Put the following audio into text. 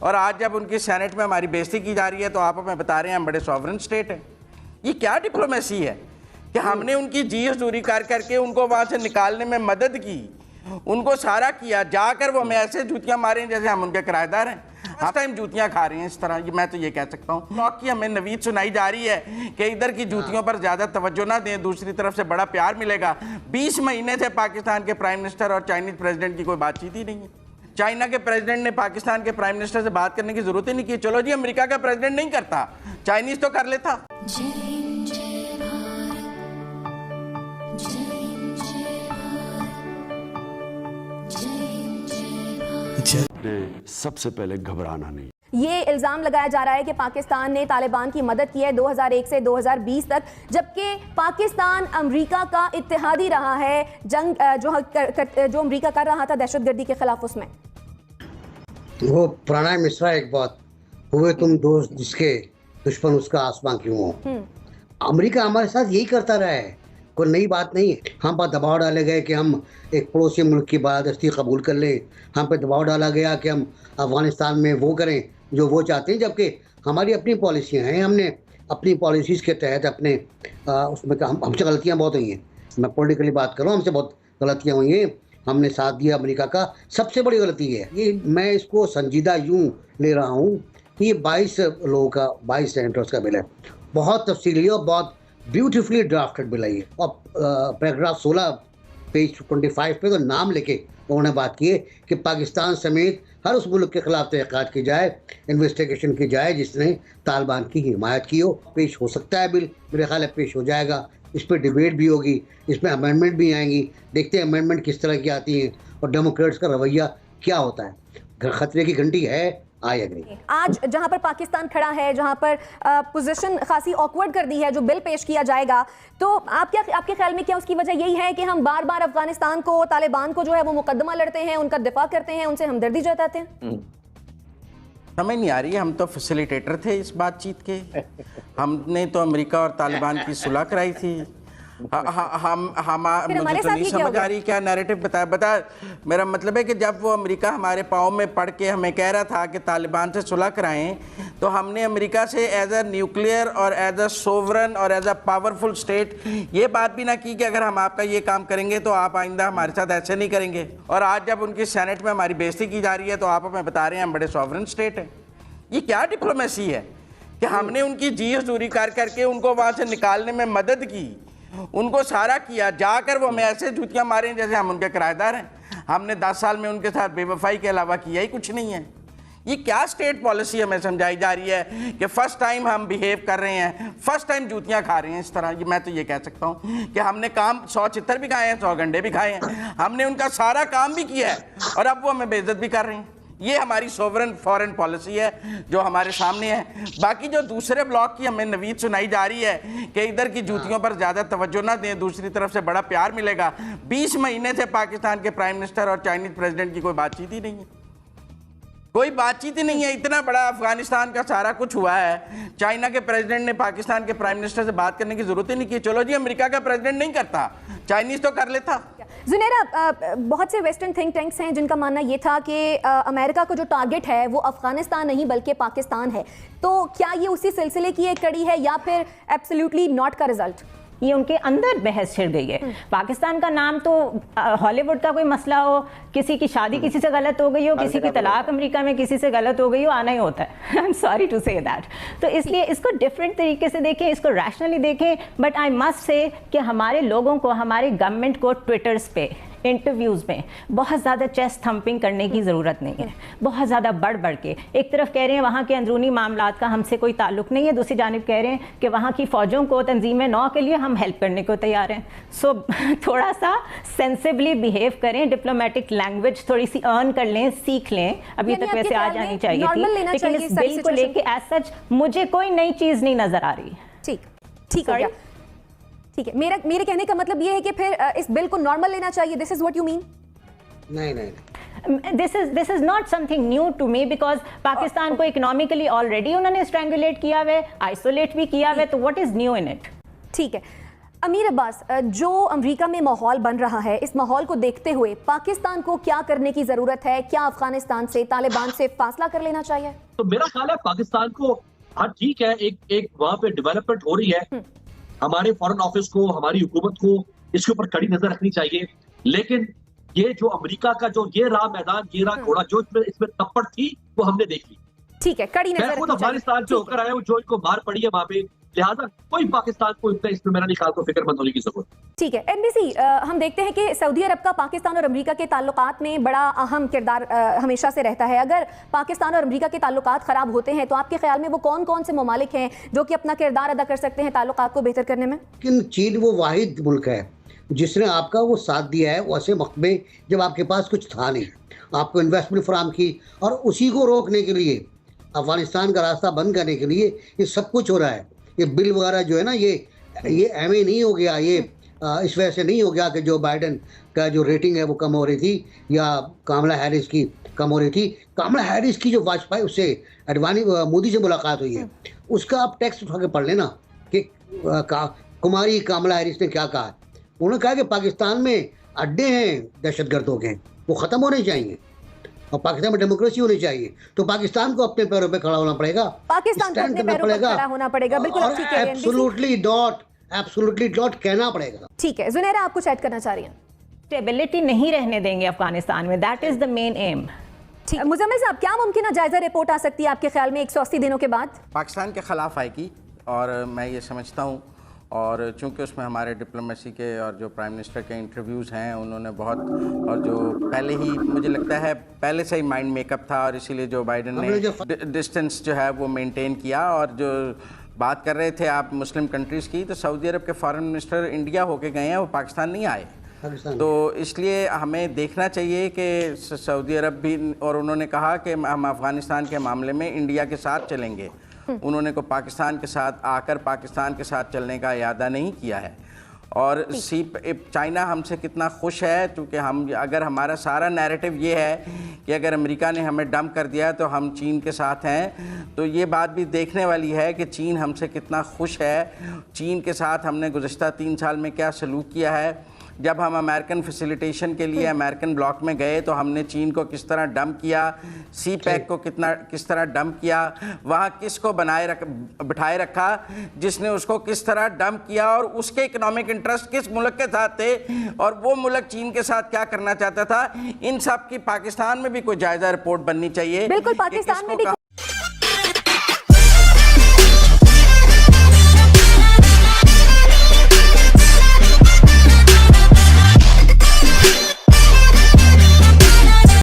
और आज जब उनकी सेनेट में हमारी बेइज्जती की जा रही है तो आप हमें बता रहे हैं हम बड़े सॉवरेन स्टेट हैं। ये क्या डिप्लोमेसी है कि हमने उनकी जी हजूरी कर करके उनको वहाँ से निकालने में मदद की, उनको सारा किया, जाकर वो हमें ऐसे जूतियाँ मारें जैसे हम उनके किराएदार हैं। फर्स्ट टाइम जूतियाँ खा रहे हैं इस तरह, मैं तो ये कह सकता हूँ। ब्लॉक की हमें नवीद सुनाई जा रही है कि इधर की जूतियों पर ज़्यादा तवज्जो ना दें, दूसरी तरफ से बड़ा प्यार मिलेगा। 20 महीने से पाकिस्तान के प्राइम मिनिस्टर और चाइनीज़ प्रेसिडेंट की कोई बातचीत ही नहीं है। चाइना के प्रेसिडेंट ने पाकिस्तान के प्राइम मिनिस्टर से बात करने की जरूरत ही नहीं की। चलो जी, अमेरिका का प्रेसिडेंट नहीं करता, चाइनीज़ तो कर लेता। सबसे पहले घबराना नहीं। ये इल्ज़ाम लगाया जा रहा है कि पाकिस्तान ने तालिबान की मदद की है 2001 से 2020 तक, जबकि पाकिस्तान अमेरिका का इत्तेहादी रहा है। जंग जो अमेरिका कर रहा था दहशतगर्दी के खिलाफ, उसमें वो प्रणय मिश्रा एक बात, हुए तुम दोस्त जिसके दुश्मन उसका आसमां क्यों हो। अमेरिका हमारे साथ यही करता रहा है, कोई नई बात नहीं है। हम पर दबाव डाले गए कि हम एक पड़ोसी मुल्क की बादस्ती कबूल कर लें, हम पर दबाव डाला गया कि हम अफगानिस्तान में वो करें जो वो चाहते हैं, जबकि हमारी अपनी पॉलिसियाँ हैं। हमने अपनी पॉलिसीज़ के तहत अपने उसमें हमसे गलतियाँ बहुत हुई हैं। मैं पॉलिटिकली बात कर रहा हूँ, हमसे बहुत गलतियाँ हुई हैं। हमने साथ दिया अमेरिका का, सबसे बड़ी गलती है ये। मैं इसको संजीदा यूँ ले रहा हूँ कि ये 22 लोगों का, 22 सेनेटर्स का बिल है, बहुत तफसीली और बहुत ब्यूटीफुली ड्राफ्टेड बिल है ये। और पैराग्राफ 16 पेज 25 पे तो नाम लेके उन्होंने बात की है कि पाकिस्तान समेत हर उस मुल्क के खिलाफ तहक़ीक़ात की जाए, इन्वेस्टिगेशन की जाए जिसने तालिबान की हिमायत की हो। पेश हो सकता है बिल, मेरे ख्याल है पेश हो जाएगा। इस पर डिबेट भी होगी, इसमें अमेंडमेंट भी आएंगी, देखते हैं अमेंडमेंट किस तरह की आती हैं और डेमोक्रेट्स का रवैया क्या होता है। खतरे की घंटी है, आई एग्री। आज जहां पर पाकिस्तान खड़ा है, जहां पर पोजीशन खासी ऑकवर्ड कर दी है, जो बिल पेश किया जाएगा, तो आपके ख्याल में क्या उसकी वजह यही है कि हम बार बार अफगानिस्तान को, तालिबान को जो है वो मुकदमा लड़ते हैं, उनका दिफा करते हैं, उनसे हमदर्दी जताते हैं? समझ नहीं आ रही है। हम तो फैसिलिटेटर थे इस बातचीत के, हमने तो अमेरिका और तालिबान की सुलह कराई थी। मुझे तो नहीं समझ आ रही क्या नैरेटिव बता। मेरा मतलब है कि जब वो अमेरिका हमारे पाँव में पड़ के हमें कह रहा था कि तालिबान से सुलह कराएं, तो हमने अमेरिका से एज अ न्यूक्लियर और एज अ सोवरन और एज अ पावरफुल स्टेट ये बात भी ना की कि अगर हम आपका ये काम करेंगे तो आप आइंदा हमारे साथ ऐसे नहीं करेंगे। और आज जब उनकी सेनेट में हमारी बेइज्जती की जा रही है तो आप हमें बता रहे हैं हम बड़े सॉवरेन स्टेट हैं। ये क्या डिप्लोमेसी है कि हमने उनकी जी हजूरी कर करके उनको वहाँ से निकालने में मदद की, उनको सारा किया, जाकर वो हमें ऐसे जूतियाँ मारें जैसे हम उनके किराएदार हैं। हमने 10 साल में उनके साथ बेवफाई के अलावा किया ही कुछ नहीं है। ये क्या स्टेट पॉलिसी हमें समझाई जा रही है कि फर्स्ट टाइम हम बिहेव कर रहे हैं, फर्स्ट टाइम जूतियाँ खा रहे हैं इस तरह। ये मैं तो ये कह सकता हूँ कि हमने काम 100 चित्तर भी खाए हैं, 100 गंडे भी खाए हैं, हमने उनका सारा काम भी किया है और अब वो हमें बेइज्जत भी कर रहे हैं। ये हमारी सोवरेन फॉरेन पॉलिसी है जो हमारे सामने है। बाकी जो दूसरे ब्लॉक की हमें नवीद सुनाई जा रही है कि इधर की जूतियों पर ज़्यादा तवज्जो ना दें, दूसरी तरफ से बड़ा प्यार मिलेगा। 20 महीने से पाकिस्तान के प्राइम मिनिस्टर और चाइनीज़ प्रेसिडेंट की कोई बातचीत ही नहीं है, कोई बातचीत ही नहीं है। इतना बड़ा अफगानिस्तान का सारा कुछ हुआ है, चाइना के प्रेसिडेंट ने पाकिस्तान के प्राइम मिनिस्टर से बात करने की जरूरत ही नहीं की। चलो जी, अमेरिका का प्रेसिडेंट नहीं करता, चाइनीज़ तो कर लेता। जुनेरा, बहुत से वेस्टर्न थिंक टैंक्स हैं जिनका मानना ये था कि अमेरिका का जो टारगेट है वो अफगानिस्तान नहीं बल्कि पाकिस्तान है, तो क्या ये उसी सिलसिले की एक कड़ी है या फिर एब्सोल्युटली नॉट का रिजल्ट? ये उनके अंदर बहस छिड़ गई है। पाकिस्तान का नाम तो हॉलीवुड का कोई मसला हो, किसी की शादी किसी से गलत हो गई हो, किसी की तलाक अमेरिका में किसी से गलत हो गई हो, आना ही होता है। I am sorry to say that. तो इसलिए इसको डिफरेंट तरीके से देखें, इसको रैशनली देखें। बट आई मस्ट से कि हमारे लोगों को, हमारे गवर्नमेंट को ट्विटर्स पे, इंटरव्यूज़ में बहुत ज़्यादा चेस्ट थम्पिंग करने की ज़रूरत नहीं है। बहुत ज़्यादा बढ़ बढ़ के एक तरफ कह रहे हैं वहाँ के अंदरूनी मामलात का हमसे कोई ताल्लुक नहीं है, दूसरी जानिब कह रहे हैं कि वहाँ की फ़ौजों को, तंजीम नौ के लिए हम हेल्प करने को तैयार हैं। सो थोड़ा सा सेंसिबली बिहेव करें, डिप्लोमेटिक लैंग्वेज थोड़ी सी अर्न कर लें, सीख लें। अभी तक वैसे आ जानी चाहिए थी, लेकिन इस बिल को लेके एज सच मुझे कोई नई चीज़ नहीं नज़र आ रही। ठीक है, ठीक है। मेरे कहने का मतलब ये है कि फिर इस बिल को नॉर्मल लेना चाहिए। This is what you mean? नहीं, this is not something new to me, because Pakistan को इकोनॉमिकली ऑलरेडी उन्होंने स्ट्रैंगुलेट किया हुआ है, आइसोलेट भी किया हुआ है, तो what is new in it? ठीक है, अमीर अब्बास, जो अमेरिका में माहौल बन रहा है, इस माहौल को देखते हुए पाकिस्तान को क्या करने की जरूरत है? क्या अफगानिस्तान से, तालिबान से फासला कर लेना चाहिए? तो मेरा ख्याल है पाकिस्तान को, हाँ ठीक है, एक वहां पे डेवलपमेंट हो रही है, हमारे फॉरेन ऑफिस को, हमारी हुकूमत को इसके ऊपर कड़ी नजर रखनी चाहिए, लेकिन ये जो अमेरिका का जो ये रहा मैदान, ये रहा घोड़ा, जो इसमें तप्पड़ थी वो हमने देख ली। ठीक है, कड़ी नजर मैं खुद रखनी चाहिए। अफगानिस्तान से होकर आया हूँ, जो इनको मार पड़ी है वहां पे, लिहाजा कोई पाकिस्तान को इतना इसमें मेरा नहीं ख्याल को फिक्रमंद होने की जरूरत। ठीक है एनबीसी, हम देखते हैं कि सऊदी अरब का पाकिस्तान और अमेरिका के ताल्लुकात में बड़ा अहम किरदार हमेशा से रहता है। अगर पाकिस्तान और अमेरिका के ताल्लुकात खराब होते हैं तो आपके ख्याल में वो कौन कौन से ममालिक हैं जो कि अपना किरदार अदा कर सकते हैं ताल्लुकात को बेहतर करने में? लेकिन चीन वो वाहिद मुल्क है जिसने आपका वो साथ दिया है वैसे वक्त में जब आपके पास कुछ था नहीं, आपको इन्वेस्टमेंट फराम की, और उसी को रोकने के लिए, अफगानिस्तान का रास्ता बंद करने के लिए ये सब कुछ हो रहा है। ये बिल वगैरह जो है ना, ये एमए नहीं हो गया, ये इस वजह से नहीं हो गया कि जो बाइडन का जो रेटिंग है वो कम हो रही थी, या कमला हैरिस की कम हो रही थी। कमला हैरिस की जो वाजपेयी उससे अडवाणी मोदी से मुलाकात हुई है, उसका आप टेक्स्ट उठा के पढ़ लेना कि कुमारी कमला हैरिस ने क्या कहा। उन्होंने कहा कि पाकिस्तान में अड्डे हैं दहशतगर्दों के, वो ख़त्म होने चाहिए और पाकिस्तान में डेमोक्रेसी होनी चाहिए। तो पाकिस्तान को अपने पैरों पे खड़ा होना पड़ेगा, पाकिस्तान को अपने पैरों पर खड़ा होना पड़ेगा। बिल्कुल ठीक है, एब्सोल्युटली डॉट कहना पड़ेगा। ठीक है जुनैरा, आप कुछ ऐड करना चाह रही हैं? स्टेबिलिटी नहीं रहने देंगे अफगानिस्तान में, that is the main M. ठीक, मुजम्मिल साहब, क्या मुमकिन है जायजा रिपोर्ट आ सकती है आपके ख्याल में 180 दिनों के बाद? पाकिस्तान के ख़िलाफ़ आएगी, और मैं ये समझता हूँ, और चूंकि उसमें हमारे डिप्लोमेसी के और जो प्राइम मिनिस्टर के इंटरव्यूज़ हैं उन्होंने बहुत, और जो पहले ही मुझे लगता है पहले से ही माइंड मेकअप था, और इसीलिए जो बाइडन ने डिस्टेंस जो है वो मेंटेन किया। और जो बात कर रहे थे आप मुस्लिम कंट्रीज़ की, तो सऊदी अरब के फॉरेन मिनिस्टर इंडिया होके गए हैं, वो पाकिस्तान नहीं आए। तो इसलिए हमें देखना चाहिए कि सऊदी अरब भी, और उन्होंने कहा कि हम अफ़गानिस्तान के मामले में इंडिया के साथ चलेंगे, उन्होंने को पाकिस्तान के साथ आकर पाकिस्तान के साथ चलने का इरादा नहीं किया है। और चाइना हमसे कितना खुश है, क्योंकि हम, अगर हमारा सारा नैरेटिव ये है कि अगर अमेरिका ने हमें डंप कर दिया तो हम चीन के साथ हैं, तो ये बात भी देखने वाली है कि चीन हमसे कितना खुश है। चीन के साथ हमने गुज़श्ता 3 साल में क्या सलूक किया है। जब हम अमेरिकन फैसिलिटेशन के लिए अमेरिकन ब्लॉक में गए तो हमने चीन को किस तरह डंप किया, सी पैक को किस तरह डंप किया, वहाँ किसको बिठाए रखा जिसने उसको किस तरह डंप किया, और उसके इकोनॉमिक इंटरेस्ट किस मुल्क के साथ थे, और वो मुल्क चीन के साथ क्या करना चाहता था। इन सब की पाकिस्तान में भी कोई जायजा रिपोर्ट बननी चाहिए। बिल्कुल, पाकिस्तान में भी